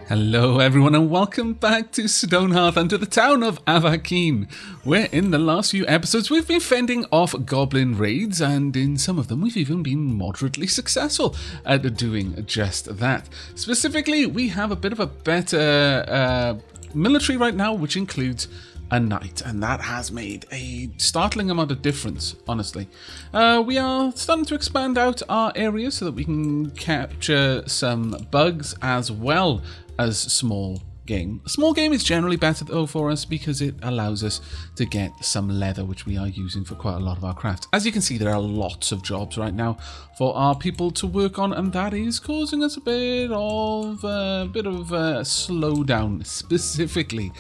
Hello everyone and welcome back to StoneHearth and to the town of Aavakeen, where in the last few episodes we've been fending off goblin raids, and in some of them we've even been moderately successful at doing just that. Specifically, we have a bit of a better military right now, which includes a knight, and that has made a startling amount of difference, honestly. We are starting to expand out our area so that we can capture some bugs as well as small game. Small game is generally better though for us because it allows us to get some leather, which we are using for quite a lot of our crafts. As you can see, there are lots of jobs right now for our people to work on, and that is causing us a bit of slowdown, specifically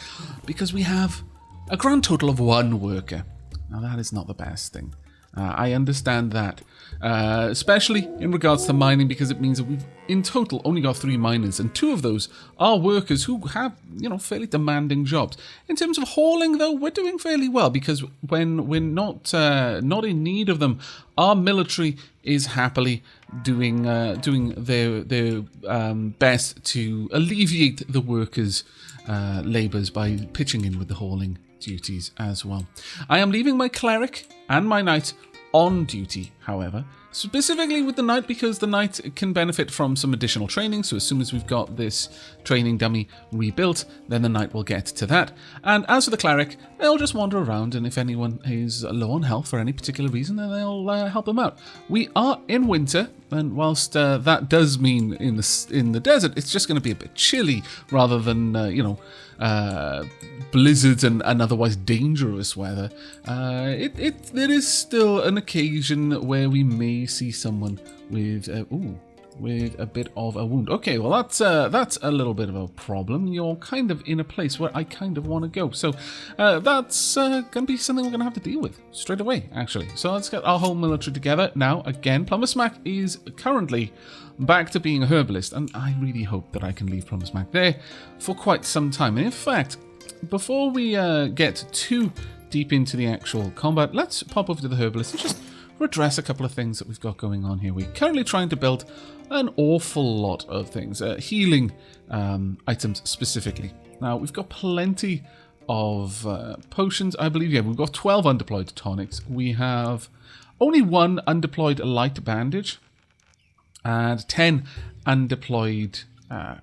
because we have a grand total of one worker. Now that is not the best thing. I understand that, especially in regards to mining, because it means that we've in total only got 3 miners, and 2 of those are workers who have, fairly demanding jobs. In terms of hauling, though, we're doing fairly well, because when we're not in need of them, our military is happily doing their best to alleviate the workers' labours by pitching in with the hauling duties as well. I am leaving my cleric and my knight on duty, however, specifically with the knight because the knight can benefit from some additional training. So as soon as we've got this training dummy rebuilt, then the knight will get to that. And as for the cleric, they'll just wander around, and if anyone is low on health for any particular reason, then they'll help them out. We are in winter, and whilst that does mean in the desert, it's just going to be a bit chilly rather than blizzards and otherwise dangerous weather. There is still an occasion where we may see someone with a bit of a wound. Okay, well that's a little bit of a problem. You're kind of in a place where I kind of want to go, so that's going to be something we're going to have to deal with straight away, actually. So let's get our whole military together. Now, again, Plumbersmack is currently back to being a herbalist, and I really hope that I can leave Plumbersmack there for quite some time. And in fact, before we get too deep into the actual combat, let's pop over to the herbalist and just redress a couple of things that we've got going on here. We're currently trying to build an awful lot of things, healing items specifically. Now, we've got plenty of potions, I believe. Yeah, we've got 12 undeployed tonics. We have only 1 undeployed light bandage and 10 undeployed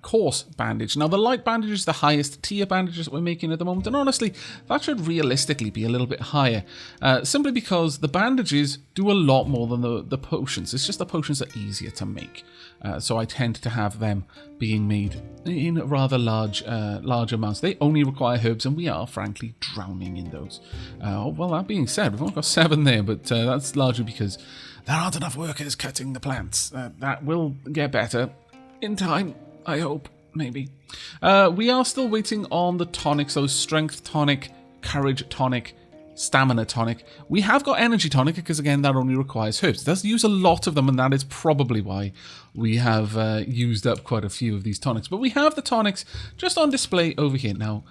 coarse bandage. Now, the light bandage is the highest tier bandages that we're making at the moment, and honestly, that should realistically be a little bit higher, simply because the bandages do a lot more than the potions. It's just the potions are easier to make, so I tend to have them being made in rather large amounts. They only require herbs, and we are frankly drowning in those. Well, that being said, we've only got 7 there, but that's largely because there aren't enough workers cutting the plants. That will get better in time, I hope, maybe. We are still waiting on the tonics, so strength tonic, courage tonic, stamina tonic. We have got energy tonic because, again, that only requires herbs. It does use a lot of them, and that is probably why we have used up quite a few of these tonics. But we have the tonics just on display over here. Now,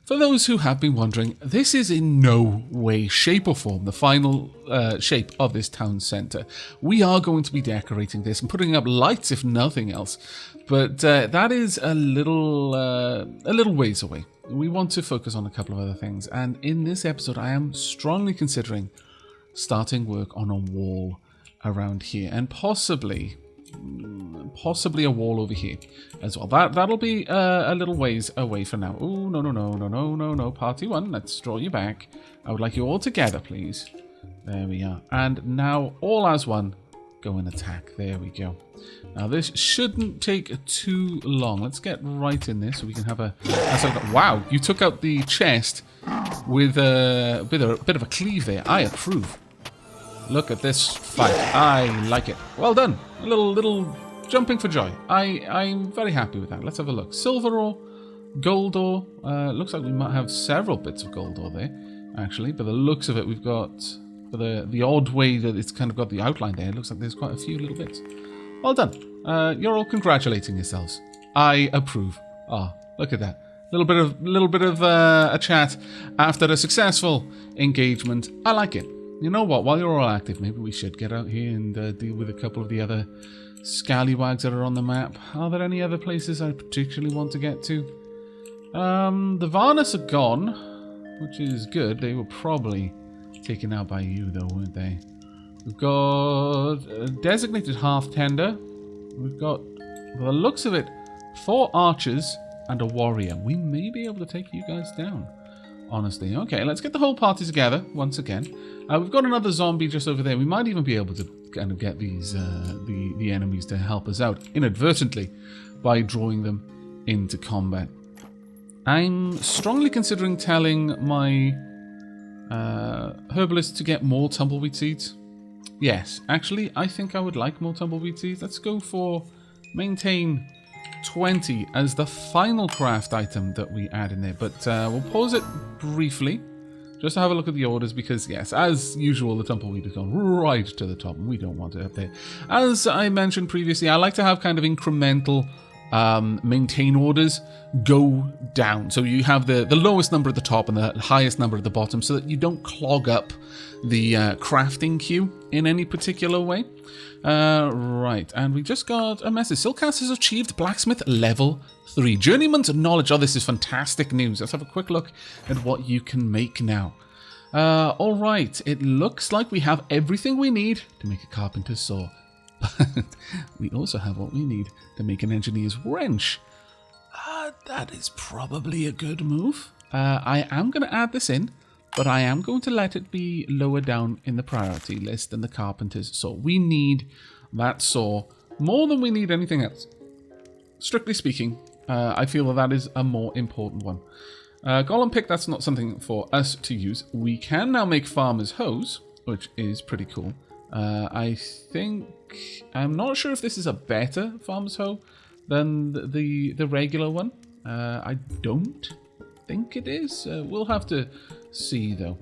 for those who have been wondering, this is in no way, shape or form the final shape of this town centre. We are going to be decorating this and putting up lights, if nothing else. But that is a little ways away. We want to focus on a couple of other things. And in this episode, I am strongly considering starting work on a wall around here, and possibly a wall over here as well. That'll be a little ways away for now. Oh, no, party 1, let's draw you back. I would like you all together, please. There we are. And now, all as one, go and attack. There we go. Now, this shouldn't take too long. Let's get right in this so we can have a... Wow, you took out the chest with a bit of a cleave there. I approve. Look at this fight. I like it. Well done. A little jumping for joy. I'm very happy with that. Let's have a look. Silver ore, gold ore. Looks like we might have several bits of gold ore there, actually. But the looks of it, we've got... For the odd way that it's kind of got the outline there, it looks like there's quite a few little bits. Well done. You're all congratulating yourselves. I approve. Ah, look at that. Little bit of a chat after a successful engagement. I like it. You know what? While you're all active, maybe we should get out here and deal with a couple of the other scallywags that are on the map. Are there any other places I particularly want to get to? The Varnas are gone, which is good. They were probably taken out by you, though, weren't they? We've got a designated half-tender. We've got, by the looks of it, 4 archers and a warrior. We may be able to take you guys down, honestly. Okay, let's get the whole party together once again. We've got another zombie just over there. We might even be able to kind of get these the enemies to help us out inadvertently by drawing them into combat. I'm strongly considering telling my herbalist to get more tumbleweed seeds. Yes, actually, I think I would like more tumbleweed seeds. Let's go for maintain 20 as the final craft item that we add in there. But we'll pause it briefly just to have a look at the orders because, yes, as usual, the tumbleweed has gone right to the top and we don't want it up there. As I mentioned previously, I like to have kind of incremental maintain orders go down. So you have the lowest number at the top and the highest number at the bottom so that you don't clog up the crafting queue in any particular way. Right, and we just got a message. Silcast has achieved Blacksmith level 3. Journeyman's knowledge. Oh, this is fantastic news. Let's have a quick look at what you can make now. Alright, it looks like we have everything we need to make a carpenter's saw. But we also have what we need to make an engineer's wrench. That is probably a good move. I am going to add this in, but I am going to let it be lower down in the priority list than the carpenter's saw. We need that saw more than we need anything else. Strictly speaking, I feel that is a more important one. Golem pick, that's not something for us to use. We can now make farmer's hose, which is pretty cool. I'm not sure if this is a better farmer's hoe than the regular one. I don't think it is. We'll have to see though.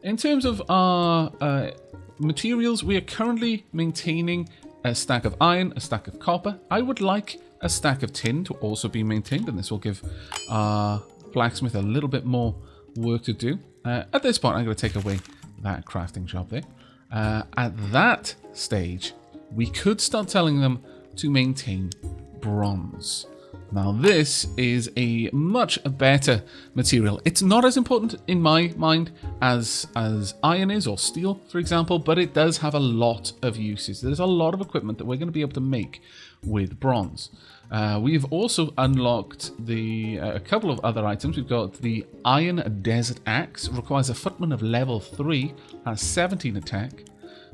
In terms of our materials, we are currently maintaining a stack of iron, a stack of copper. I would like a stack of tin to also be maintained, and this will give our blacksmith a little bit more work to do. At this point, I'm going to take away that crafting job there. At that stage, we could start telling them to maintain bronze. Now this is a much better material. It's not as important in my mind as iron is or steel, for example, but it does have a lot of uses. There's a lot of equipment that we're going to be able to make with bronze. We've also unlocked a couple of other items. We've got the Iron Desert Axe, requires a footman of level 3, has 17 attack.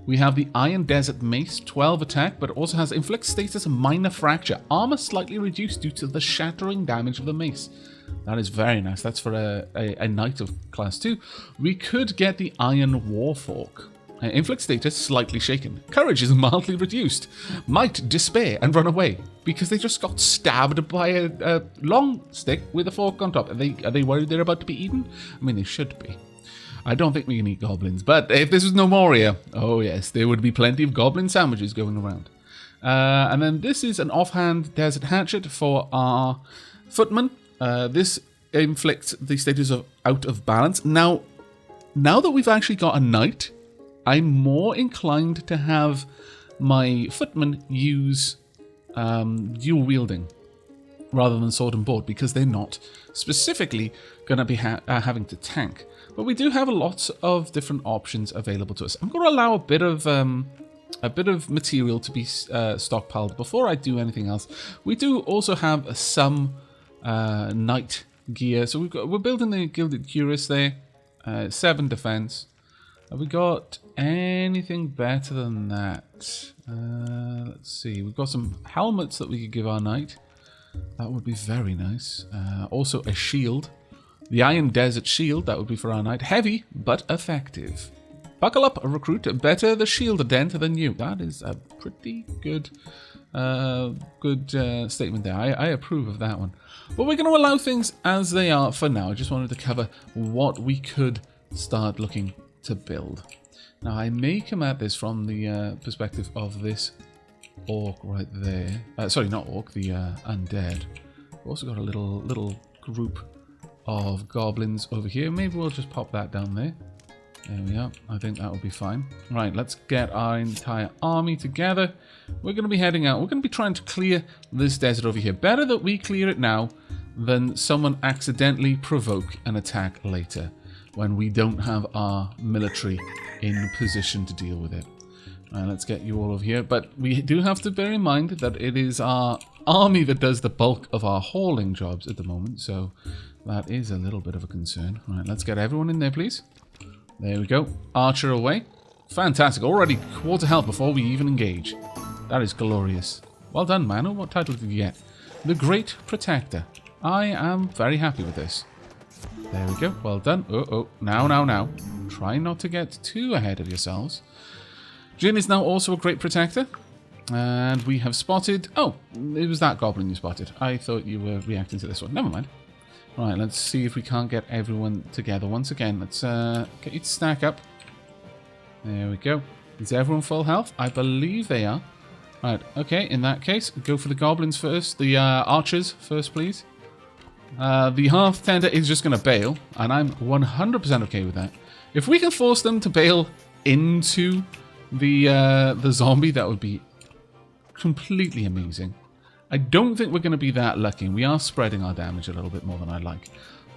We have the Iron Desert Mace, 12 attack, but it also has inflict status minor fracture. Armor slightly reduced due to the shattering damage of the mace. That is very nice. That's for a knight of class 2. We could get the Iron Warfork. Inflict status slightly shaken. Courage is mildly reduced. Might despair and run away because they just got stabbed by a long stick with a fork on top. Are they worried they're about to be eaten? I mean, they should be. I don't think we can eat goblins, but if this was Gnomoria, oh yes, there would be plenty of goblin sandwiches going around. And then this is an offhand desert hatchet for our footman. This inflicts the status of out of balance. Now that we've actually got a knight, I'm more inclined to have my footman use dual wielding rather than sword and board because they're not specifically going to be having to tank. But we do have a lot of different options available to us. I'm going to allow a bit of material to be stockpiled before I do anything else. We do also have some knight gear. So we're building the Gilded Cuirass there. 7 defense. Have we got anything better than that? Let's see. We've got some helmets that we could give our knight. That would be very nice. Also a shield. The Iron Desert Shield, that would be for our knight. Heavy, but effective. Buckle up, recruit. Better the shield dent than you. That is a pretty good statement there. I approve of that one. But we're going to allow things as they are for now. I just wanted to cover what we could start looking to build. Now, I may come at this from the perspective of this orc right there. Sorry, not orc, the undead. We've also got a little group of goblins over here. Maybe we'll just pop that down there. There we are. I think that will be fine. Right, let's get our entire army together. We're going to be heading out. We're going to be trying to clear this desert over here. Better that we clear it now than someone accidentally provoke an attack later when we don't have our military in position to deal with it. Let's get you all over here. But we do have to bear in mind that it is our army that does the bulk of our hauling jobs at the moment. So that is a little bit of a concern. Right, let's get everyone in there, please. There we go. Archer away. Fantastic. Already quarter health before we even engage. That is glorious. Well done, man. What title did you get? The Great Protector. I am very happy with this. There we go. Well done. Oh. Now. Try not to get too ahead of yourselves. Jin is now also a Great Protector. And we have spotted... Oh, it was that goblin you spotted. I thought you were reacting to this one. Never mind. Right, let's see if we can't get everyone together once again. Let's get you to stack up. There we go. Is everyone full health? I believe they are. Right, okay, in that case, go for the goblins first. The archers first, please. The half tender is just going to bail, and I'm 100% okay with that. If we can force them to bail into the zombie, that would be completely amazing. I don't think we're going to be that lucky. We are spreading our damage a little bit more than I'd like.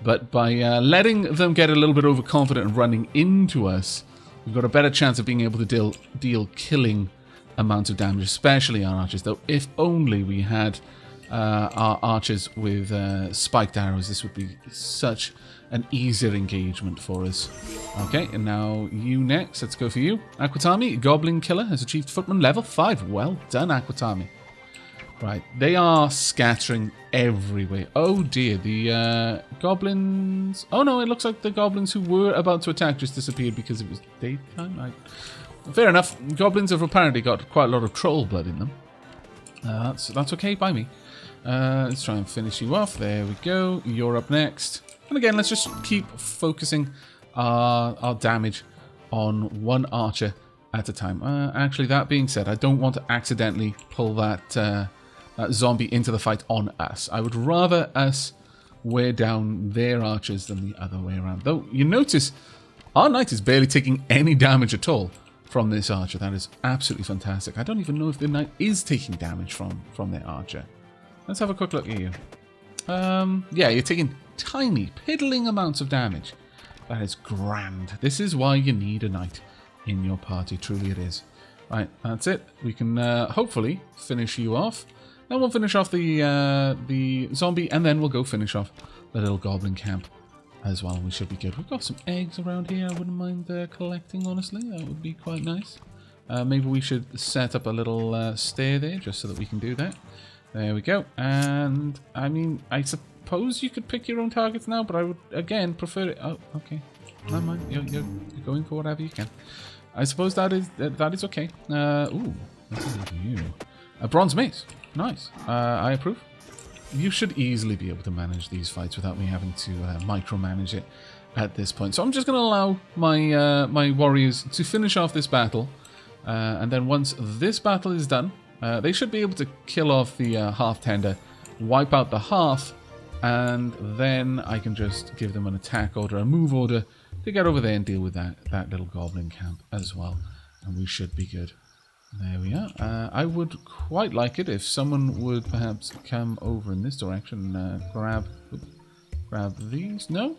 But by letting them get a little bit overconfident and running into us, we've got a better chance of being able to deal killing amounts of damage, especially our archers. Though, if only we had our archers with spiked arrows, this would be such an easier engagement for us. Okay, and now you next. Let's go for you. Aquatami, Goblin Killer, has achieved Footman level 5. Well done, Aquatami. Right, they are scattering everywhere. Oh dear, the goblins... Oh no, it looks like the goblins who were about to attack just disappeared because it was daytime. Fair enough, goblins have apparently got quite a lot of troll blood in them. That's okay by me. Let's try and finish you off. There we go, you're up next. And again, let's just keep focusing our damage on one archer at a time. Actually, that being said, I don't want to accidentally pull that zombie into the fight on us. I would rather us wear down their archers than the other way around. Though, you notice, our knight is barely taking any damage at all from this archer. That is absolutely fantastic. I don't even know if the knight is taking damage from their archer. Let's have a quick look at you. Yeah, you're taking tiny, piddling amounts of damage. That is grand. This is why you need a knight in your party. Truly it is. Right, that's it. We can hopefully finish you off. Then we'll finish off the zombie, and then we'll go finish off the little goblin camp as well. We should be good. We've got some eggs around here. I wouldn't mind collecting, honestly. That would be quite nice. Maybe we should set up a little stair there, just so that we can do that. There we go. And, I mean, I suppose you could pick your own targets now, but I would, again, prefer it... Oh, okay. Never mind. You're going for whatever you can. I suppose that is okay. Ooh, let's look at you. A bronze mace. Nice. I approve. You should easily be able to manage these fights without me having to micromanage it at this point. So I'm just going to allow my my warriors to finish off this battle, and then once this battle is done, they should be able to kill off the half tender, wipe out the half, and then I can just give them an attack order, a move order, to get over there and deal with that little goblin camp as well, and we should be good. There we are. I would quite like it if someone would perhaps come over in this direction and grab these. No?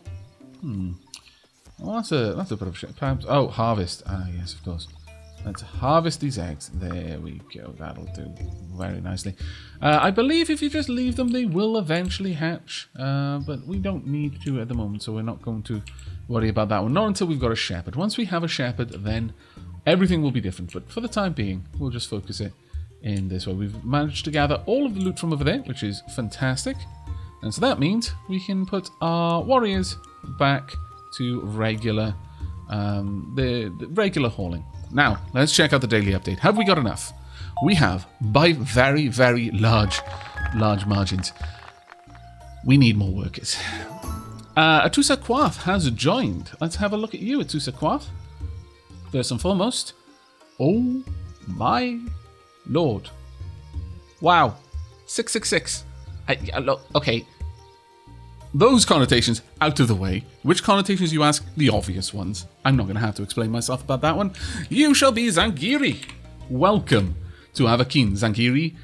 Well, that's a bit of a shame. Perhaps. Oh, harvest. Ah, yes, of course. Let's harvest these eggs. There we go. That'll do very nicely. I believe if you just leave them, they will eventually hatch. But we don't need to at the moment, so we're not going to worry about that one. Not until we've got a shepherd. Once we have a shepherd, then everything will be different. But for the time being, we'll just focus it in this way. We've managed to gather all of the loot from over there, which is fantastic. And so that means we can put our warriors back to regular, the regular hauling. Now, let's check out the daily update. Have we got enough? We have, by very, very large margins. We need more workers. Atusa Quath has joined. Let's have a look at you, Atusa Quath. First and foremost, oh my lord. Wow. 666. Look, okay. those connotations out of the way. Which connotations, you ask? The obvious ones. I'm not going to have to explain myself about that one. You shall be Zangiri. Welcome to Aavakeen, Zangiri.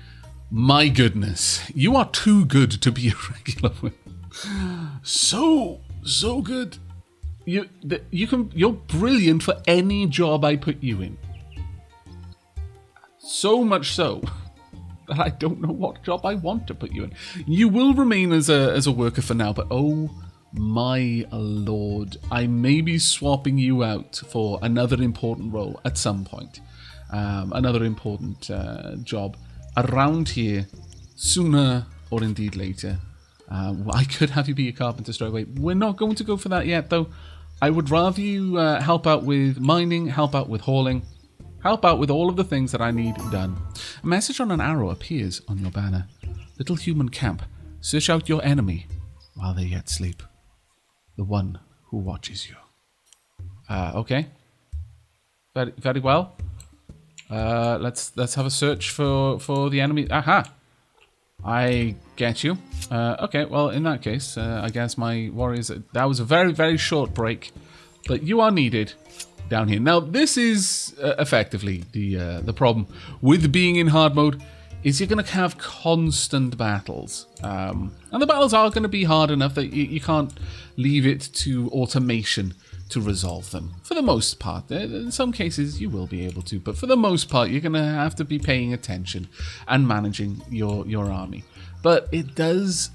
My goodness, you are too good to be a regular with. So good. You're brilliant for any job I put you in. So much so that I don't know what job I want to put you in. You will remain as a worker for now, but oh my lord, I may be swapping you out for another important role at some point. Another important job around here, sooner or indeed later. I could have you be a carpenter straight away. We're not going to go for that yet, though. I would rather you help out with mining, help out with hauling, help out with all of the things that I need done. A message on an arrow appears on your banner. Little human camp, search out your enemy while they yet sleep. The one who watches you. Okay. Very, very well. Let's have a search for the enemy. Aha! I get you. Okay, well, in that case, I guess my warriors... That was a very, very short break, but you are needed down here. Now, this is effectively the problem with being in hard mode, is you're going to have constant battles. And the battles are going to be hard enough that you can't leave it to automation to resolve them. For the most part. In some cases, you will be able to, but for the most part, you're going to have to be paying attention and managing your army. But it does...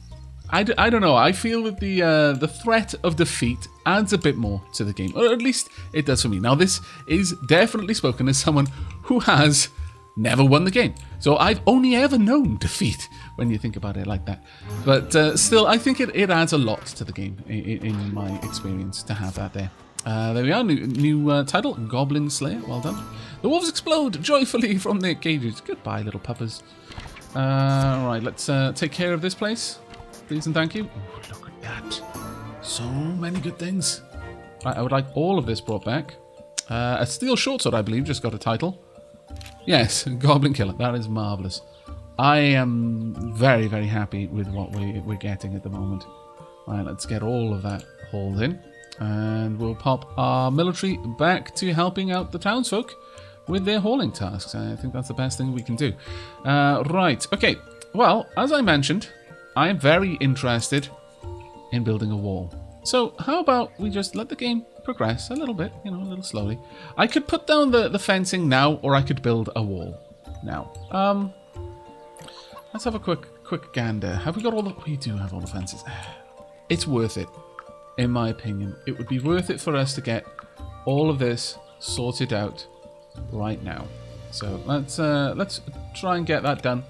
I don't know, I feel that the threat of defeat adds a bit more to the game, or at least it does for me. Now, this is definitely spoken as someone who has never won the game, so I've only ever known defeat when you think about it like that. But still, I think it adds a lot to the game in my experience to have that there. There we are, new title, Goblin Slayer, well done. The wolves explode joyfully from their cages. Goodbye, little puppers. Right, let's take care of this place. Please and thank you. Ooh, look at that. So many good things. Right, I would like all of this brought back. A steel short sword, I believe, just got a title. Yes, Goblin Killer. That is marvellous. I am very, very happy with what we're getting at the moment. Right, let's get all of that hauled in. And we'll pop our military back to helping out the townsfolk with their hauling tasks. I think that's the best thing we can do. Right, okay. Well, as I mentioned, I am very interested in building a wall. So how about we just let the game progress a little bit, a little slowly. I could put down the fencing now, or I could build a wall now. Let's have a quick gander. Have we got all the... We do have all the fences. It's worth it, in my opinion. It would be worth it for us to get all of this sorted out right now. So let's try and get that done.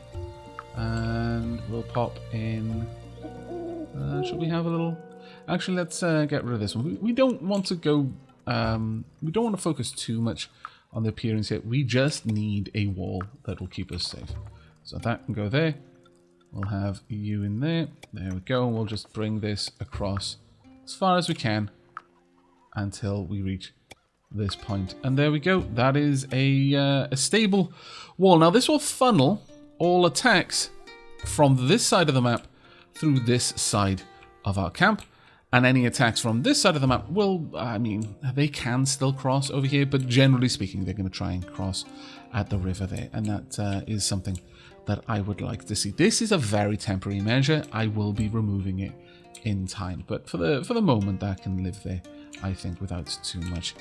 And we'll pop in... should we have a little... Actually, let's get rid of this one. We don't want to go... we don't want to focus too much on the appearance yet. We just need a wall that will keep us safe. So that can go there. We'll have you in there. There we go. And we'll just bring this across as far as we can until we reach this point. And there we go. That is a stable wall. Now, this will funnel all attacks from this side of the map through this side of our camp. And any attacks from this side of the map will, I mean, they can still cross over here, but generally speaking, they're going to try and cross at the river there. And that is something that I would like to see. This is a very temporary measure. I will be removing it in time. But for the moment, that can live there, I think, without too much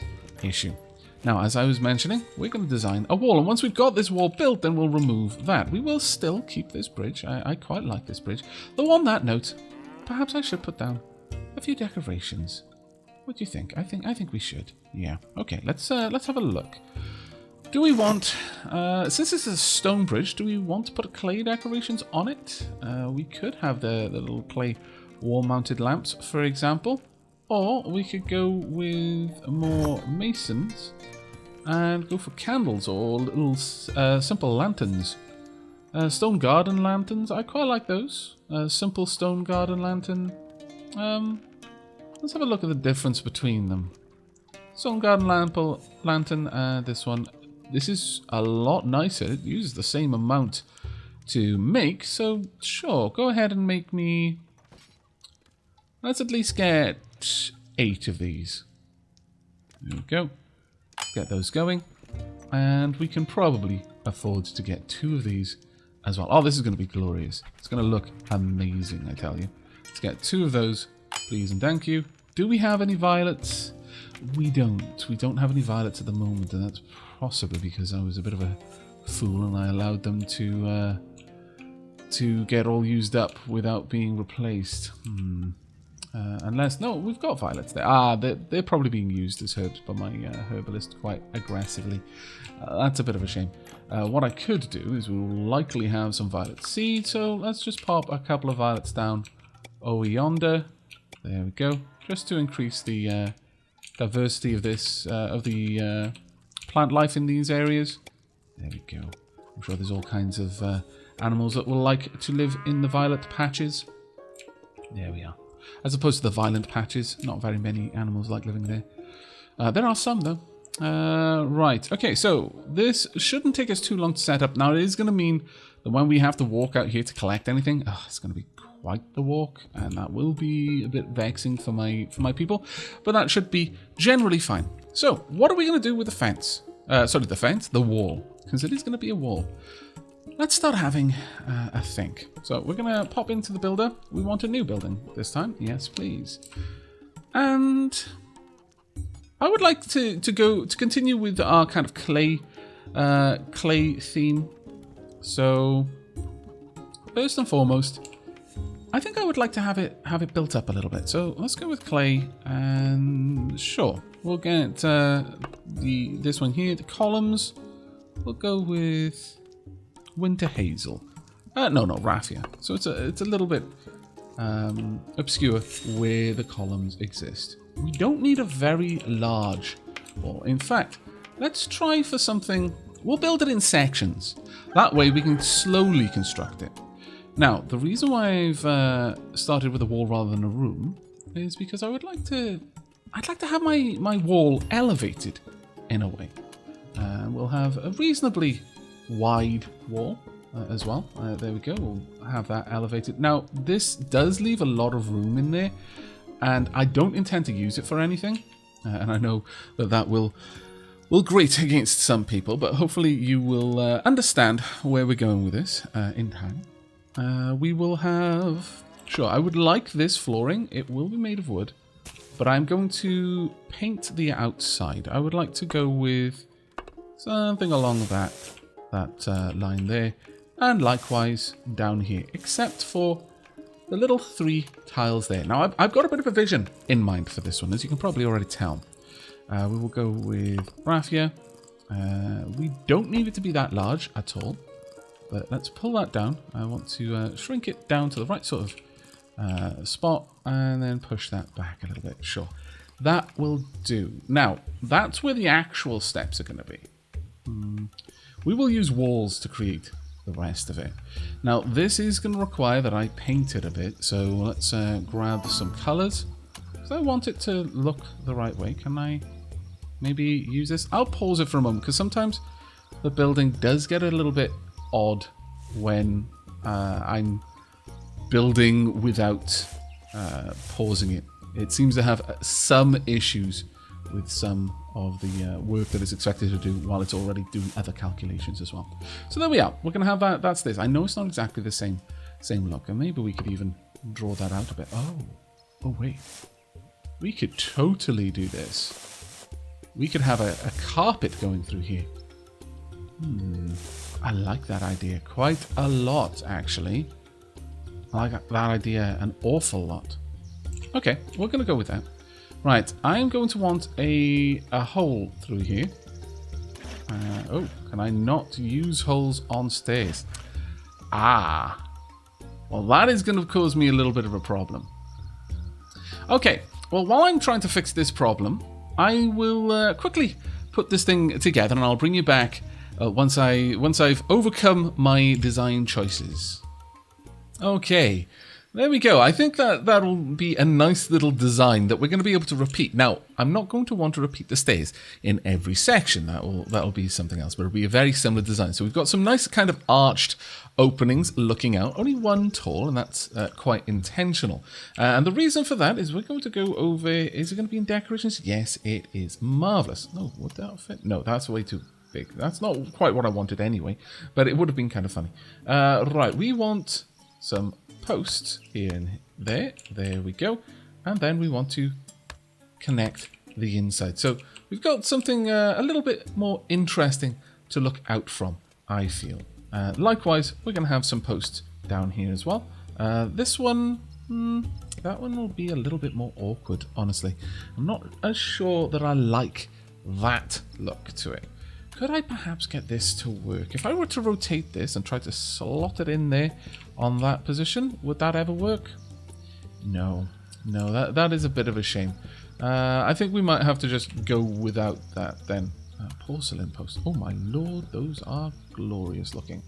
issue. Now, as I was mentioning, we're going to design a wall. And once we've got this wall built, then we'll remove that. We will still keep this bridge. I quite like this bridge. Though on that note, perhaps I should put down a few decorations. What do you think? I think we should. Yeah. Okay. Let's have a look. Do we want, since this is a stone bridge, do we want to put clay decorations on it? We could have the little clay wall-mounted lamps, for example, or we could go with more masons and go for candles or little simple lanterns. Stone garden lanterns. I quite like those. Simple stone garden lantern. Let's have a look at the difference between them. Stone garden lantern and this one. This is a lot nicer. It uses the same amount to make, so sure, go ahead and make me Let's at least get 8 of these. There we go. Get those going. And we can probably afford to get 2 of these as well. Oh, this is going to be glorious. It's going to look amazing, I tell you. Let's get 2 of those, please and thank you. Do we have any violets? We don't. We don't have any violets at the moment, and that's possibly because I was a bit of a fool and I allowed them to get all used up without being replaced. Unless, no, we've got violets there. Ah, they're probably being used as herbs by my herbalist quite aggressively. That's a bit of a shame. What I could do is we'll likely have some violet seed, so let's just pop a couple of violets down over yonder. There we go. Just to increase the diversity of this, of the plant life in these areas. There we go. I'm sure there's all kinds of animals that will like to live in the violet patches. There we are. As opposed to the violent patches, not very many animals like living there. There are some, though. Right, okay, so this shouldn't take us too long to set up. Now, it is going to mean that when we have to walk out here to collect anything, it's going to be quite the walk, and that will be a bit vexing for my people, but that should be generally fine. So, what are we going to do with the fence? Sorry, the fence? The wall, because it is going to be a wall. Let's start having a think. So we're going to pop into the builder. We want a new building this time. Yes, please. And I would like to continue with our kind of clay theme. So first and foremost, I think I would like to have it built up a little bit. So let's go with clay, and sure, we'll get this one here, the columns. We'll go with winter hazel. No, raffia. So it's a little bit obscure where the columns exist. We don't need a very large wall. In fact, let's try for something. We'll build it in sections. That way we can slowly construct it. Now, the reason why I've started with a wall rather than a room is because I'd like to have my wall elevated in a way. We'll have a reasonably wide wall as well. There we go. We'll have that elevated. Now, this does leave a lot of room in there, and I don't intend to use it for anything. And I know that will grate against some people, but hopefully you will understand where we're going with this in time. We will have... Sure, I would like this flooring. It will be made of wood, but I'm going to paint the outside. I would like to go with something along that line there, and likewise down here, except for the little 3 tiles there. Now, I've got a bit of a vision in mind for this one, as you can probably already tell. We will go with raffia. We don't need it to be that large at all, but let's pull that down. I want to shrink it down to the right sort of spot, and then push that back a little bit. Sure, that will do. Now, that's where the actual steps are going to be. We will use walls to create the rest of it. Now, this is going to require that I paint it a bit, so let's grab some colors. So I want it to look the right way. Can I maybe use this? I'll pause it for a moment, because sometimes the building does get a little bit odd when I'm building without pausing it. It seems to have some issues with some of the work that it's expected to do while it's already doing other calculations as well. So there we are. We're going to have that. That's this. I know it's not exactly the same look, and maybe we could even draw that out a bit. Oh wait. We could totally do this. We could have a carpet going through here. I like that idea quite a lot, actually. I like that idea an awful lot. Okay, we're going to go with that. Right, I'm going to want a hole through here. Oh, can I not use holes on stairs? Well, that is going to cause me a little bit of a problem. Okay, well, while I'm trying to fix this problem, I will quickly put this thing together, and I'll bring you back once I've overcome my design choices. Okay, There we go. I think that'll be a nice little design that we're going to be able to repeat. Now, I'm not going to want to repeat the stairs in every section. That'll be something else, but it'll be a very similar design. So we've got some nice kind of arched openings looking out. Only one tall, and that's quite intentional. And the reason for that is we're going to go over... Is it going to be in decorations? Yes, it is. Marvelous. No, would that fit? No, that's way too big. That's not quite what I wanted anyway, but it would have been kind of funny. Right, we want some posts here and there. There we go. And then we want to connect the inside. So we've got something a little bit more interesting to look out from, I feel. Likewise, we're going to have some posts down here as well. This one, that one will be a little bit more awkward, honestly. I'm not as sure that I like that look to it. Could I perhaps get this to work? If I were to rotate this and try to slot it in there on that position, would that ever work? No, that is a bit of a shame. I think we might have to just go without that then. Porcelain post. Oh my lord, those are glorious looking.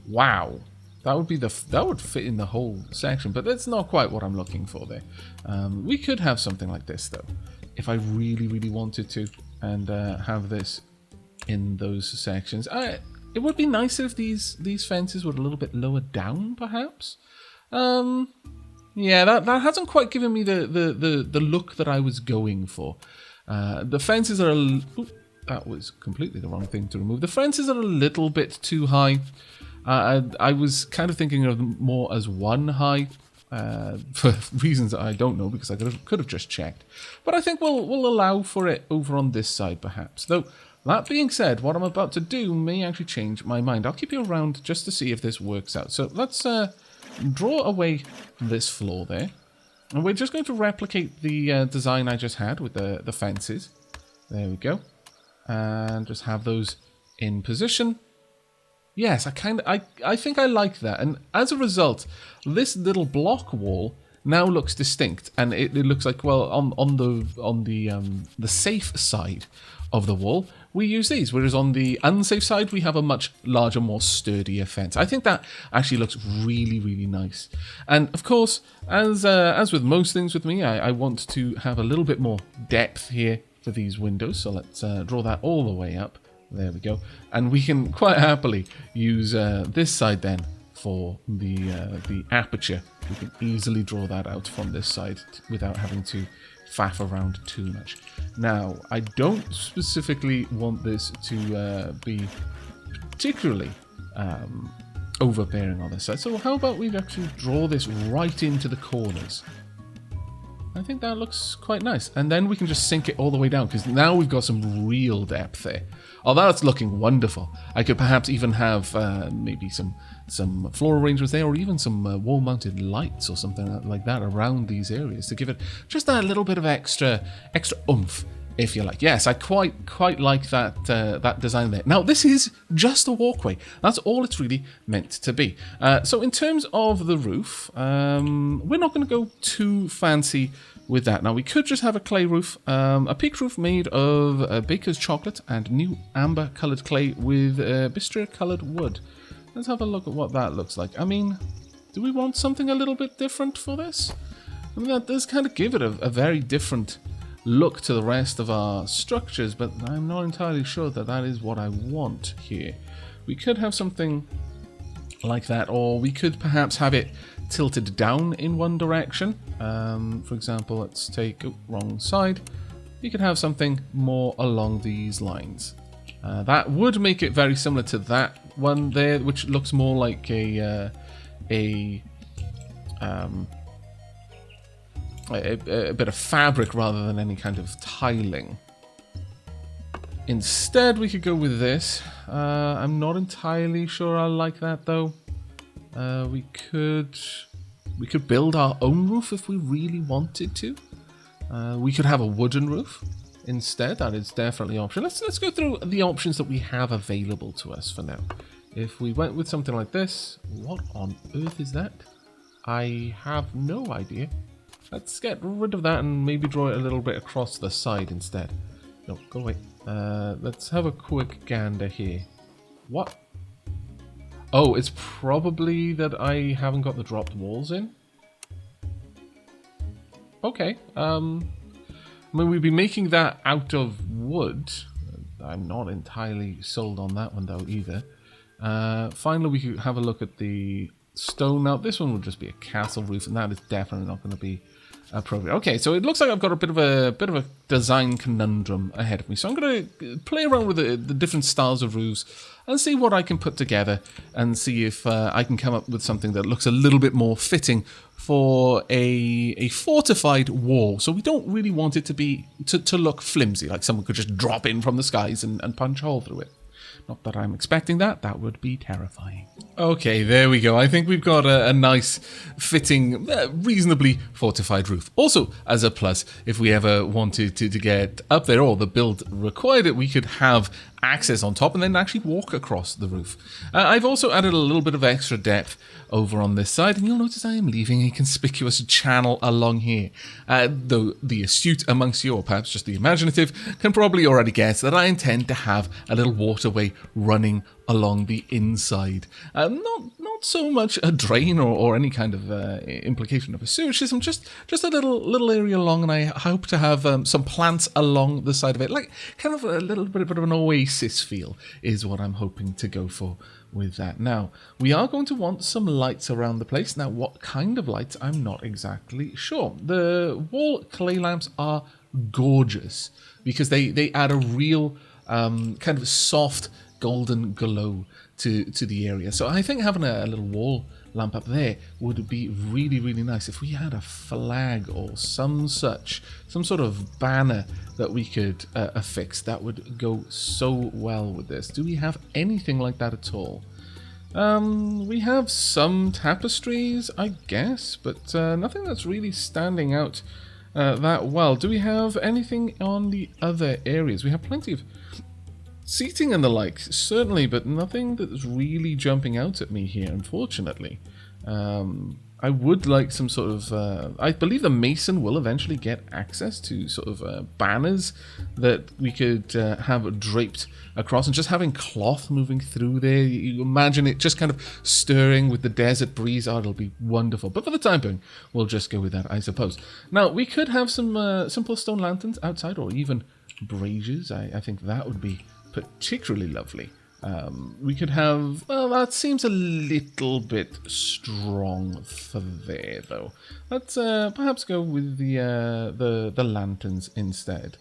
Wow, that would fit in the whole section, but that's not quite what I'm looking for there. We could have something like this though, if I really wanted to, and have this in those sections. It would be nicer if these fences were a little bit lower down, perhaps. Yeah, that hasn't quite given me the look that I was going for. The fences are that was completely the wrong thing to remove. The fences are a little bit too high. I was kind of thinking of them more as one high, for reasons that I don't know, because I could have just checked. But I think we'll allow for it over on this side, perhaps. Though, that being said, what I'm about to do may actually change my mind. I'll keep you around just to see if this works out. So let's draw away this floor there. And we're just going to replicate the design I just had with the fences. There we go. And just have those in position. Yes, I think I like that. And as a result, this little block wall now looks distinct, and it looks like, well, on the safe side of the wall, we use these, whereas on the unsafe side, we have a much larger, more sturdier fence. I think that actually looks really nice. And of course, as with most things with me, I want to have a little bit more depth here for these windows. So let's draw that all the way up. There we go. And we can quite happily use this side then for the aperture. We can easily draw that out from this side without having to faff around too much. Now, I don't specifically want this to be particularly overbearing on this side. So how about we actually draw this right into the corners? I think that looks quite nice. And then we can just sink it all the way down, because now we've got some real depth there. Oh, that's looking wonderful. I could perhaps even have maybe some floor arrangements there, or even some wall-mounted lights or something like that around these areas to give it just that little bit of extra oomph, if you like. Yes, I quite like that design there. Now, this is just a walkway. That's all it's really meant to be. So in terms of the roof, we're not going to go too fancy with that. Now, we could just have a clay roof, a peaked roof made of baker's chocolate and new amber-coloured clay with bistre-coloured wood. Let's have a look at what that looks like. I mean, do we want something a little bit different for this? I mean, that does kind of give it a very different look to the rest of our structures, but I'm not entirely sure that is what I want here. We could have something like that, or we could perhaps have it tilted down in one direction. For example, let's take wrong side. You could have something more along these lines. That would make it very similar to that one there, which looks more like a bit of fabric rather than any kind of tiling. Instead, we could go with this. I'm not entirely sure I like that though. We could build our own roof if we really wanted to. We could have a wooden roof instead. That is definitely an option. Let's go through the options that we have available to us for now. If we went with something like this, what on earth is that? I have no idea. Let's get rid of that and maybe draw it a little bit across the side instead. No, go away. Let's have a quick gander here. What? Oh, it's probably that I haven't got the dropped walls in. Okay. I mean, we'd be making that out of wood. I'm not entirely sold on that one, though, either. Finally, we could have a look at the stone. Now, this one would just be a castle roof, and that is definitely not going to be appropriate. Okay, so it looks like I've got a bit of a design conundrum ahead of me. So I'm going to play around with the different styles of roofs and see what I can put together and see if I can come up with something that looks a little bit more fitting for a fortified wall. So we don't really want it to be to look flimsy, like someone could just drop in from the skies and punch a hole through it. Not that I'm expecting that. That would be terrifying. Okay, there we go. I think we've got a nice, fitting, reasonably fortified roof. Also, as a plus, if we ever wanted to get up there, or the build required it, we could have access on top and then actually walk across the roof. I've also added a little bit of extra depth over on this side, and you'll notice I am leaving a conspicuous channel along here. Though the astute amongst you, or perhaps just the imaginative, can probably already guess that I intend to have a little waterway running along the inside. Not so much a drain or any kind of implication of a sewage system, just a little area along, and I hope to have some plants along the side of it, like kind of a little bit of an oasis feel is what I'm hoping to go for with that. Now, we are going to want some lights around the place. Now, what kind of lights, I'm not exactly sure. The wall clay lamps are gorgeous because they add a real kind of soft golden glow to the area. So I think having a little wall lamp up there would be really, really nice. If we had a flag or some sort of banner that we could affix, that would go so well with this. Do we have anything like that at all? We have some tapestries, I guess, but nothing that's really standing out that well. Do we have anything on the other areas? We have plenty of seating and the like, certainly, but nothing that's really jumping out at me here, unfortunately. I would like some sort of... I believe the mason will eventually get access to sort of banners that we could have draped across, and just having cloth moving through there. You imagine it just kind of stirring with the desert breeze. Oh, it'll be wonderful. But for the time being, we'll just go with that, I suppose. Now, we could have some simple stone lanterns outside, or even braziers. I think that would be particularly lovely. We could have... Well, that seems a little bit strong for there, though. Let's perhaps go with the lanterns instead.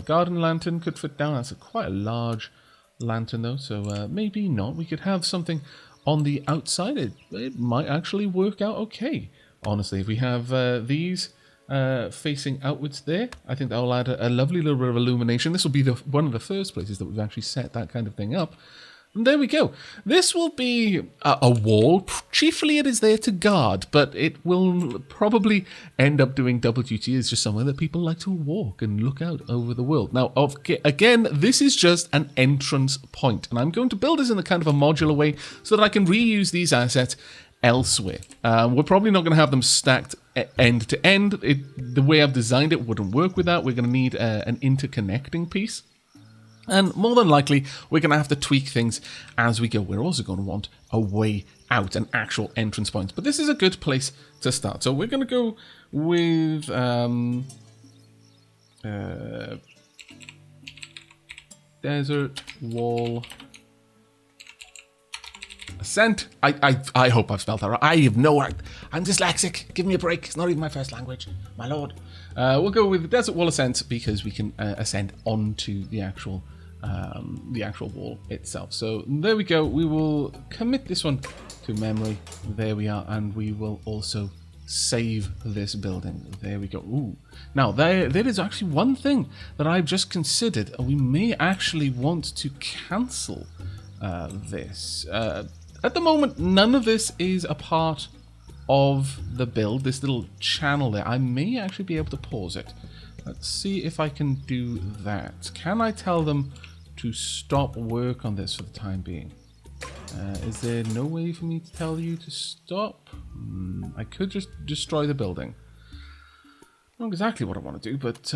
Garden lantern could fit down. That's quite a large lantern, though, so maybe not. We could have something on the outside. It might actually work out okay, honestly. If we have these facing outwards there, I think that will add a lovely little bit of illumination. This will be one of the first places that we've actually set that kind of thing up. And there we go. This will be a wall. Chiefly it is there to guard, but it will probably end up doing double duty as just somewhere that people like to walk and look out over the world. Now, again, this is just an entrance point, and I'm going to build this in a kind of a modular way so that I can reuse these assets elsewhere. We're probably not going to have them stacked end to end. The way I've designed it wouldn't work with that. We're going to need an interconnecting piece. And more than likely, we're going to have to tweak things as we go. We're also going to want a way out, an actual entrance point. But this is a good place to start. So we're going to go with desert wall ascent. I hope I've spelled that right. I have no... I'm dyslexic. Give me a break. It's not even my first language. My lord. We'll go with the desert wall ascent because we can ascend onto the actual wall itself. So there we go. We will commit this one to memory. There we are. And we will also save this building. There we go. Ooh. Now, there is actually one thing that I've just considered. We may actually want to cancel this. At the moment, none of this is a part of the build. This little channel there, I may actually be able to pause it. Let's see if I can do that. Can I tell them to stop work on this for the time being? Is there no way for me to tell you to stop? I could just destroy the building. Not exactly what I want to do, but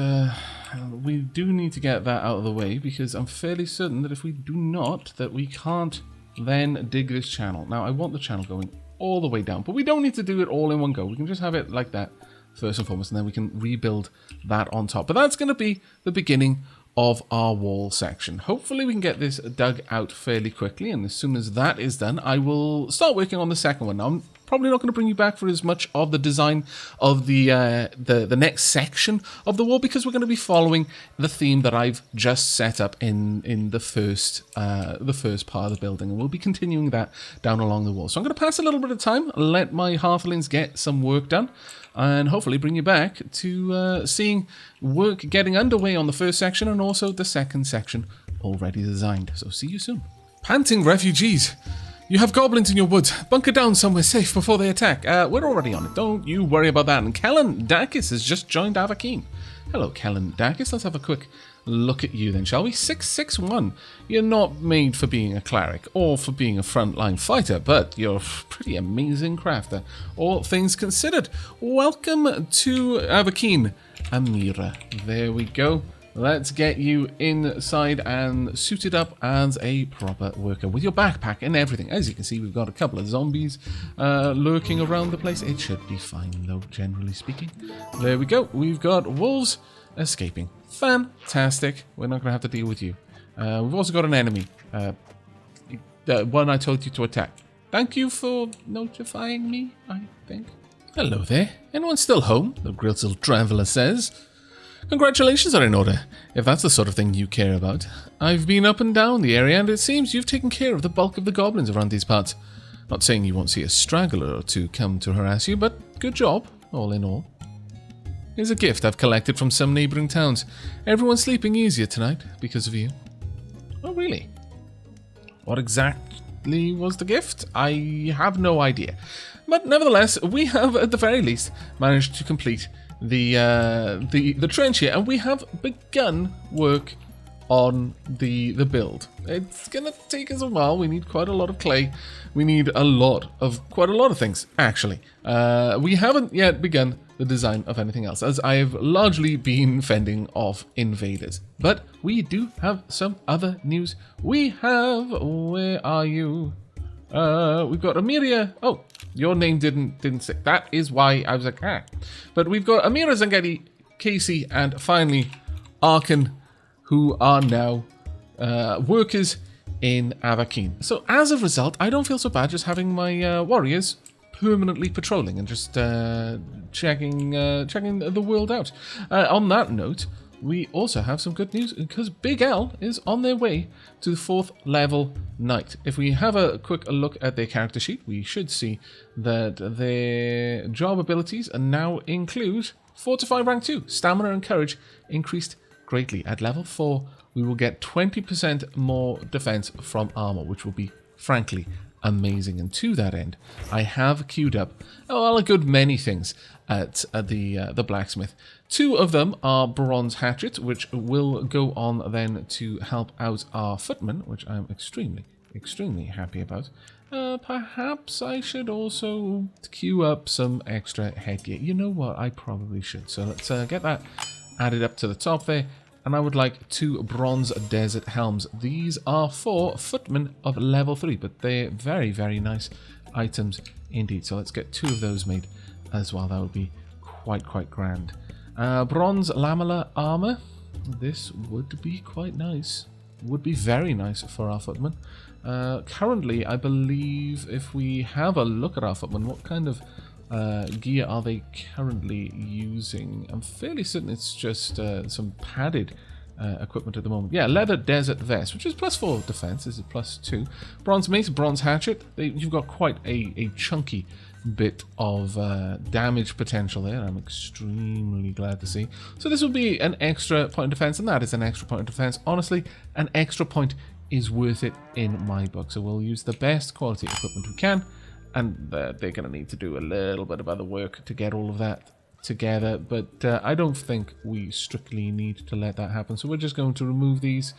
we do need to get that out of the way, because I'm fairly certain that if we do not, that we can't then dig this channel. Now, I want the channel going all the way down, but we don't need to do it all in one go. We can just have it like that first and foremost, and then we can rebuild that on top. But that's going to be the beginning of our wall section. Hopefully we can get this dug out fairly quickly, and as soon as that is done, I will start working on the second one. Now, I'm probably not going to bring you back for as much of the design of the next section of the wall, because we're going to be following the theme that I've just set up in the first part of the building, and we'll be continuing that down along the wall. So I'm going to pass a little bit of time, let my halflings get some work done, and hopefully bring you back to seeing work getting underway on the first section and also the second section already designed. So see you soon. Panting refugees. You have goblins in your woods. Bunker down somewhere safe before they attack. We're already on it. Don't you worry about that. And Kellen Dakis has just joined Aavakeen. Hello, Kellen Dakis. Let's have a quick look at you then, shall we? 661. You're not made for being a cleric or for being a frontline fighter, but you're a pretty amazing crafter, all things considered. Welcome to Aavakeen, Amira. There we go. Let's get you inside and suited up as a proper worker with your backpack and everything. As you can see, we've got a couple of zombies lurking around the place. It should be fine, though, generally speaking. There we go. We've got wolves escaping. Fantastic. We're not going to have to deal with you. We've also got an enemy. The one I told you to attack. Thank you for notifying me, I think. Hello there. Anyone still home? The Grizzle Traveller says. Congratulations are in order, if that's the sort of thing you care about. I've been up and down the area, and it seems you've taken care of the bulk of the goblins around these parts. Not saying you won't see a straggler or two come to harass you, but good job, all in all. Here's a gift I've collected from some neighbouring towns. Everyone's sleeping easier tonight because of you. Oh, really? What exactly was the gift? I have no idea. But nevertheless, we have, at the very least, managed to complete the trench here, and we have begun work on the build. It's gonna take us a while. We need quite a lot of clay. We need quite a lot of things, actually. We haven't yet begun the design of anything else, as I have largely been fending off invaders. But we do have some other news. We have, where are you? We've got Amiria. Oh, your name didn't stick. That is why I was like, ah. But we've got Amira, Zangetti, Casey, and finally Arkan, who are now workers in Aavakeen. So as a result, I don't feel so bad just having my warriors permanently patrolling and just checking the world out. On that note, we also have some good news, because Big L is on their way to the 4th level knight. If we have a quick look at their character sheet, we should see that their job abilities now include Fortify rank 2, Stamina and Courage increased greatly. At level 4, we will get 20% more defense from armor, which will be, frankly, amazing. And to that end, I have queued up a good many things at the blacksmith. 2 of them are bronze hatchets, which will go on then to help out our footmen, which I'm extremely happy about. Perhaps I should also queue up some extra headgear. You know what? I probably should. So let's get that added up to the top there. And I would like 2 bronze desert helms. These are for footmen of level 3, but they're very, very nice items indeed. So let's get 2 of those made as well. That would be quite grand. Bronze lamellar armor. This would be quite nice. Would be very nice for our footmen. Currently, I believe if we have a look at our footmen, what kind of gear are they currently using? I'm fairly certain it's just some padded equipment at the moment. Yeah, leather desert vest, which is +4 defense. This is +2. Bronze mace, bronze hatchet. You've got quite a chunky bit of damage potential there. I'm extremely glad to see. So this will be an extra point of defense, and that is an extra point of defense. Honestly, an extra point is worth it in my book. So we'll use the best quality equipment we can, and they're going to need to do a little bit of other work to get all of that together, but I don't think we strictly need to let that happen. So we're just going to remove these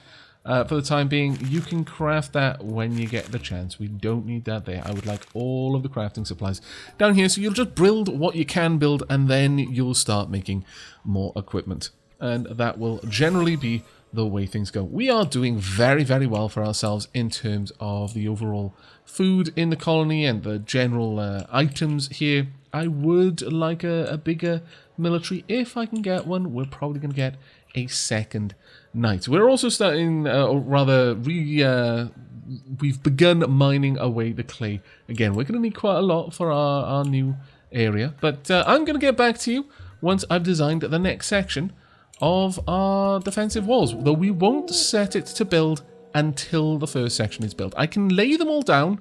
for the time being. You can craft that when you get the chance. We don't need that there. I would like all of the crafting supplies down here, so you'll just build what you can build, and then you'll start making more equipment. And that will generally be the way things go. We are doing very, very well for ourselves in terms of the overall food in the colony and the general items here. I would like a bigger military. If I can get one, we're probably going to get a second knight. We're also starting, or rather, we've begun mining away the clay again. We're going to need quite a lot for our new area, but I'm going to get back to you once I've designed the next section of our defensive walls, though we won't set it to build until the first section is built. I can lay them all down,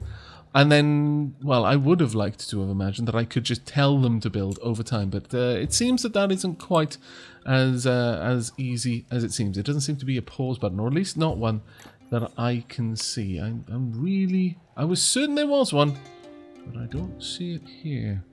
and then, well, I would have liked to have imagined that I could just tell them to build over time, but it seems that isn't quite as easy as it seems. It doesn't seem to be a pause button, or at least not one that I can see. I was certain there was one, but I don't see it here.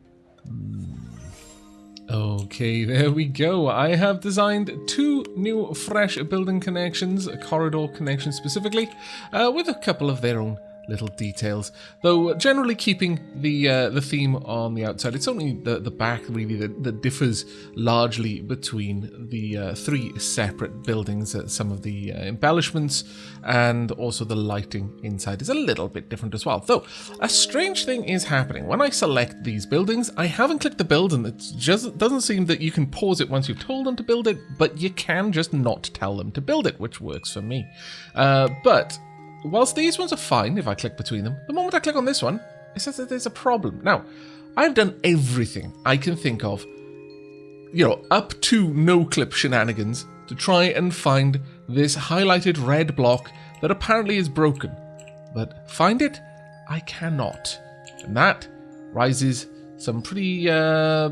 Okay, there we go. I have designed 2 new fresh building connections, corridor connections specifically, with a couple of their own little details, though generally keeping the theme on the outside. It's only the back really that differs largely between the 3 separate buildings. Some of the embellishments and also the lighting inside is a little bit different as well. Though a strange thing is happening when I select these buildings. I haven't clicked the build, and it just doesn't seem that you can pause it once you've told them to build it, but you can just not tell them to build it, which works for me. But whilst these ones are fine if I click between them, the moment I click on this one, it says that there's a problem. Now, I've done everything I can think of, up to no-clip shenanigans, to try and find this highlighted red block that apparently is broken. But find it, I cannot. And that raises some pretty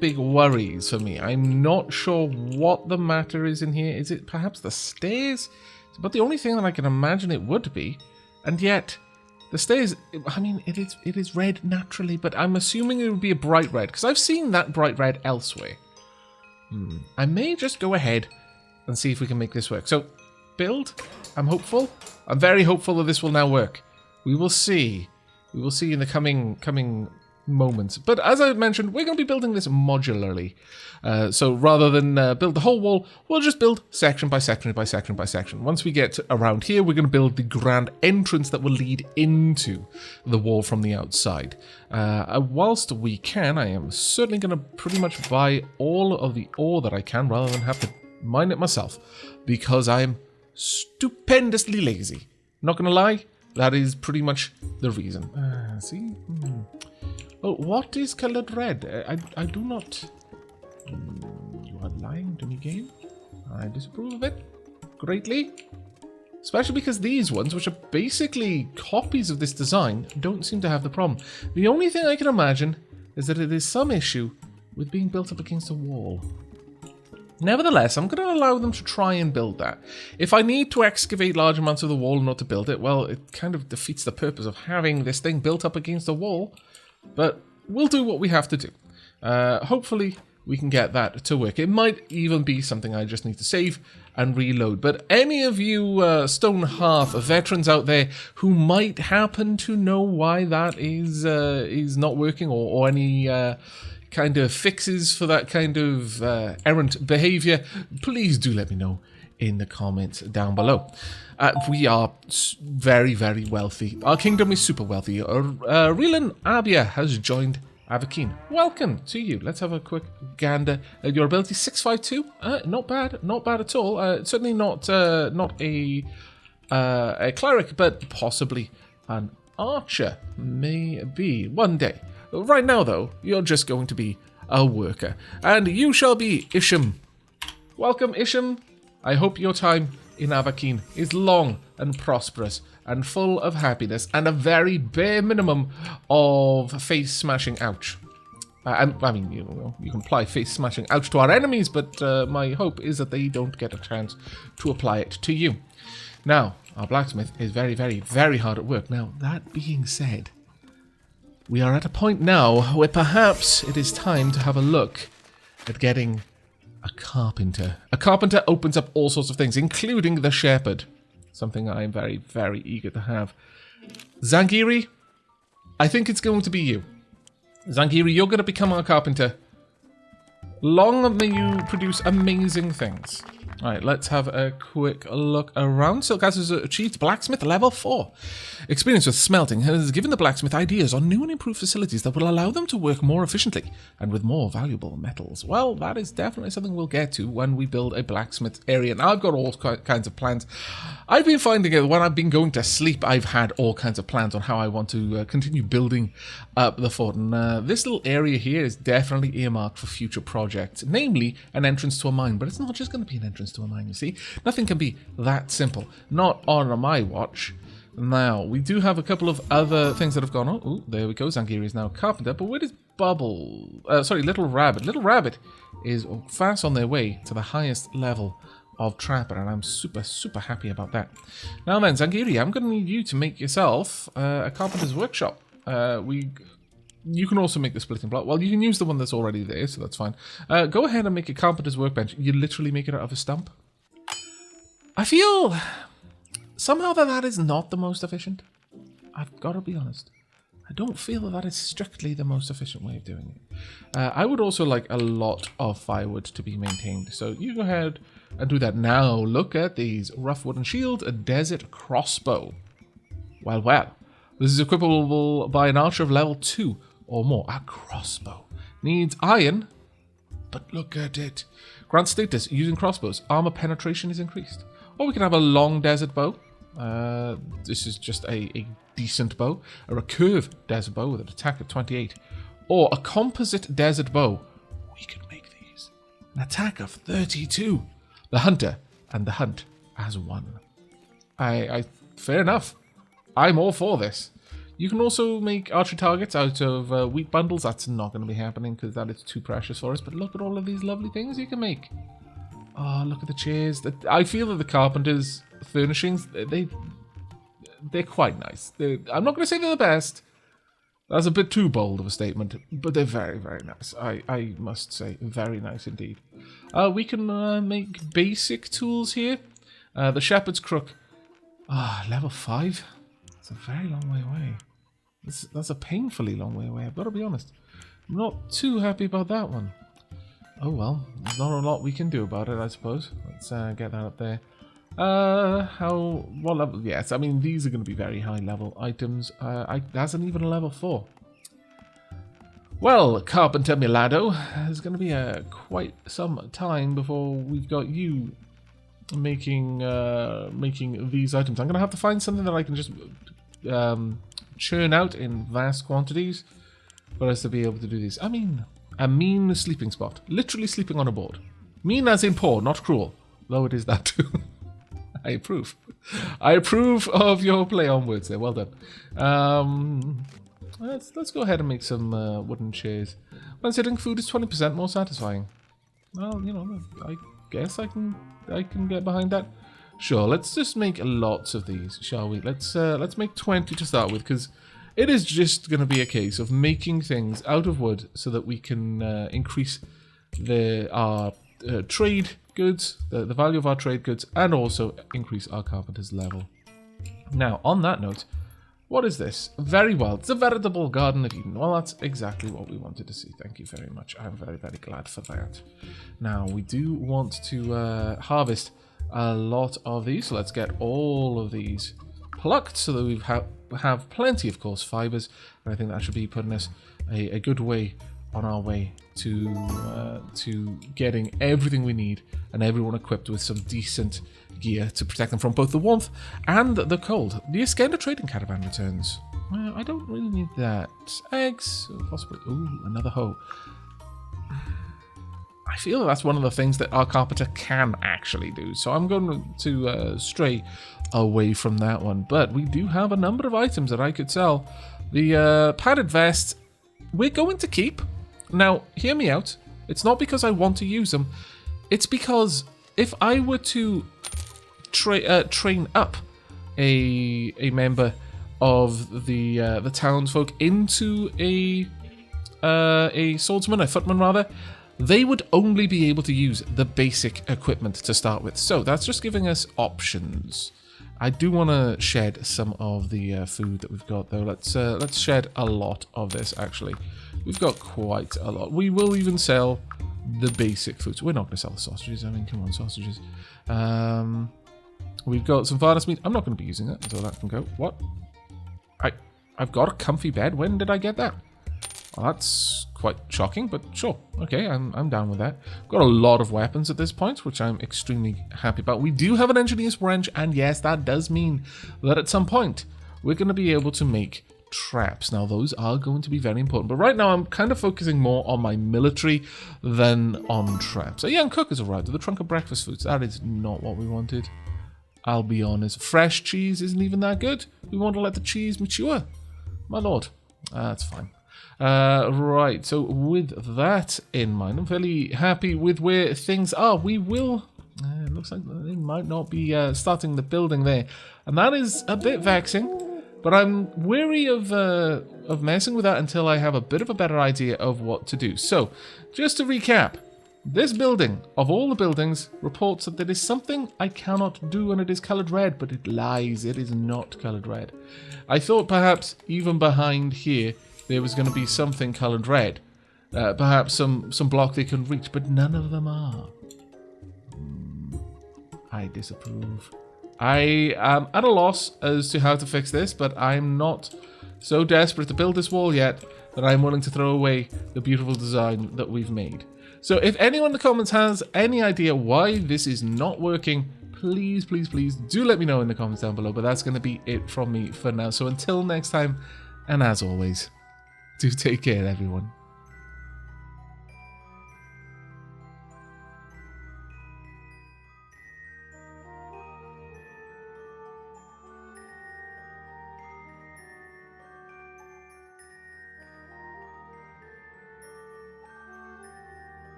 big worries for me. I'm not sure what the matter is in here. Is it perhaps the stairs? It's about the only thing that I can imagine it would be. And yet, the stairs, I mean, it is red naturally, but I'm assuming it would be a bright red, because I've seen that bright red elsewhere. I may just go ahead and see if we can make this work. So, build. I'm hopeful. I'm very hopeful that this will now work. We will see. We will see in the coming moments. But as I mentioned, we're going to be building this modularly. So rather than build the whole wall, we'll just build section by section by section by section. Once we get around here, we're going to build the grand entrance that will lead into the wall from the outside. Whilst we can, I am certainly going to pretty much buy all of the ore that I can rather than have to mine it myself, because I'm stupendously lazy. Not going to lie, that is pretty much the reason. See? Oh, what is colored red? I do not... You are lying to me, game. I disapprove of it greatly. Especially because these ones, which are basically copies of this design, don't seem to have the problem. The only thing I can imagine is that it is some issue with being built up against a wall. Nevertheless, I'm going to allow them to try and build that. If I need to excavate large amounts of the wall in order to build it, well, it kind of defeats the purpose of having this thing built up against a wall. But we'll do what we have to do. Hopefully we can get that to work. It might even be something I just need to save and reload. But any of you StoneHearth veterans out there who might happen to know why that is not working, or any kind of fixes for that kind of errant behavior, please do let me know in the comments down below. We are very, very wealthy. Our kingdom is super wealthy. Relan Abia has joined Aavakeen. Welcome to you. Let's have a quick gander at your ability. 652. Not bad. Not bad at all. Certainly not a cleric, but possibly an archer. Maybe. One day. Right now, though, you're just going to be a worker. And you shall be Isham. Welcome, Isham. I hope your time in Aavakeen is long and prosperous and full of happiness and a very bare minimum of face smashing ouch. I mean, you can apply face smashing ouch to our enemies, but my hope is that they don't get a chance to apply it to you. Now, our blacksmith is very, very, very hard at work. Now, that being said, we are at a point now where perhaps it is time to have a look at getting a carpenter. A carpenter opens up all sorts of things, including the shepherd. Something I am very, very eager to have. Zangiri, I think it's going to be you. Zangiri, you're going to become our carpenter. Long may you produce amazing things. Alright, let's have a quick look around. Silkaz has achieved Blacksmith level 4. Experience with smelting has given the blacksmith ideas on new and improved facilities that will allow them to work more efficiently and with more valuable metals. Well, that is definitely something we'll get to when we build a blacksmith area. Now, I've got all kinds of plans. I've been finding it when I've been going to sleep, I've had all kinds of plans on how I want to continue building up the fort. And this little area here is definitely earmarked for future projects, namely an entrance to a mine. But it's not just going to be an entrance to a mine, you see. Nothing can be that simple. Not on my watch. Now, we do have a couple of other things that have gone on. Oh, there we go. Zangieri is now Carpenter. But where is Bubble? Little Rabbit. Little Rabbit is fast on their way to the highest level of Trapper, and I'm super, super happy about that. Now then, Zangieri, I'm going to need you to make yourself a Carpenter's Workshop. You can also make the splitting block. Well, you can use the one that's already there, so that's fine. Go ahead and make a Carpenter's Workbench. You literally make it out of a stump. I feel somehow that is not the most efficient. I've got to be honest. I don't feel that is strictly the most efficient way of doing it. I would also like a lot of firewood to be maintained. So you go ahead and do that. Now look at these. Rough wooden shield, a desert crossbow. Well, well. This is equipable by an archer of level 2 or more. A crossbow. Needs iron, but look at it. Grant status. Using crossbows, armor penetration is increased. Or we can have a long desert bow. This is just a decent bow. Or a curved desert bow with an attack of 28. Or a composite desert bow. We could make these. An attack of 32. The hunter and the hunt as one. Fair enough. I'm all for this. You can also make archery targets out of wheat bundles. That's not going to be happening because that is too precious for us. But look at all of these lovely things you can make. Oh, look at the chairs. I feel that the Carpenter's furnishings, they're quite nice. I'm not going to say they're the best. That's a bit too bold of a statement. But they're very, very nice. I must say, very nice indeed. We can make basic tools here. The Shepherd's Crook. Level 5? It's a very long way away. That's a painfully long way away, I've got to be honest. I'm not too happy about that one. Oh well, there's not a lot we can do about it, I suppose. Let's get that up there. What level? Yes, I mean, these are going to be very high level items. That's an even a level 4. Well, Carpenter Milado, there's going to be quite some time before we've got you making these items. I'm going to have to find something that I can just churn out in vast quantities for us to be able to do these. I mean, a mean sleeping spot. Literally sleeping on a board. Mean as in poor, not cruel. Though it is that too. I approve. I approve of your play on words there. Well done. Let's go ahead and make some wooden chairs. When sitting, food is 20% more satisfying. Well, you know, I guess I can get behind that. Sure, let's just make lots of these, shall we? Let's make 20 to start with, because it is just going to be a case of making things out of wood so that we can increase our trade goods, the value of our trade goods, and also increase our carpenter's level. Now, on that note, what is this? Very well, it's a veritable Garden of Eden. Well, that's exactly what we wanted to see. Thank you very much. I'm very, very glad for that. Now, we do want to harvest a lot of these, so let's get all of these plucked so that we have plenty, of course, fibers. And I think that should be putting us a good way on our way to getting everything we need and everyone equipped with some decent gear to protect them from both the warmth and the cold. The Iskender trading caravan returns. I don't really need that. Eggs, possibly. Ooh, another hoe. I feel that's one of the things that our carpenter can actually do, so I'm going to stray away from that one. But we do have a number of items that I could sell. The padded vest, we're going to keep. Now, hear me out. It's not because I want to use them. It's because if I were to train up a member of the townsfolk into a swordsman, a footman rather, they would only be able to use the basic equipment to start with. So that's just giving us options. I do want to shed some of the food that we've got, though. Let's shed a lot of this, actually. We've got quite a lot. We will even sell the basic foods. We're not going to sell the sausages. I mean, come on, sausages. We've got some furnace meat. I'm not going to be using it, so that can go. What? I've got a comfy bed. When did I get that? Well, that's quite shocking, but sure. Okay, I'm down with that. Got a lot of weapons at this point, which I'm extremely happy about. We do have an engineer's wrench, and yes, that does mean that at some point we're going to be able to make traps. Now, those are going to be very important, but right now I'm kind of focusing more on my military than on traps. A young cook has arrived with a trunk of breakfast foods. That is not what we wanted. I'll be honest. Fresh cheese isn't even that good. We want to let the cheese mature. My lord. That's fine. Right, so with that in mind, I'm fairly happy with where things are. We will... it looks like they might not be starting the building there. And that is a bit vexing. But I'm wary of messing with that until I have a bit of a better idea of what to do. So, just to recap. This building, of all the buildings, reports that there is something I cannot do and it is coloured red, but it lies. It is not coloured red. I thought perhaps even behind here there was going to be something coloured red. Perhaps some block they can reach, but none of them are. I disapprove. I am at a loss as to how to fix this, but I'm not so desperate to build this wall yet that I'm willing to throw away the beautiful design that we've made. So if anyone in the comments has any idea why this is not working, please, please, please do let me know in the comments down below. But that's going to be it from me for now. So until next time, and as always, do take care, everyone.